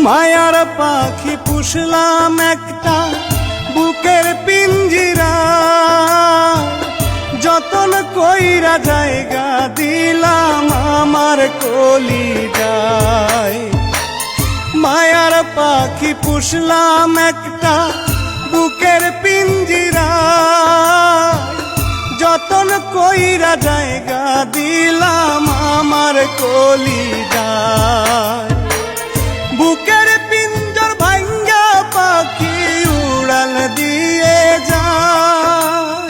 মায়ার পাখি পুষলাম একটা বুকের পিঞ্জিরা, যতন কইরা জায়গা দিলাম আমার কলিজায়। মায়ার পাখি পুষলাম একটা বুকের পিঞ্জিরা, যতন কইরা জায়গা দিলাম আমার কলিজায়। বুকের পিঞ্জর ভাঙ্গা পাখি উড়াল দিয়ে যায়,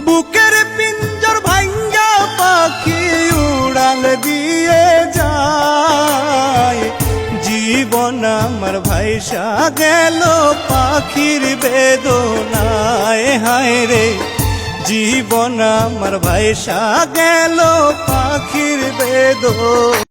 বুকের পিঞ্জর ভাঙ্গা পাখি উড়াল দিয়ে যায়। জীবন আমার ভাইসা গেল পাখির বেদনায়, হায় রে জীবন আমার ভাইসা গেল পাখির বেদনায়।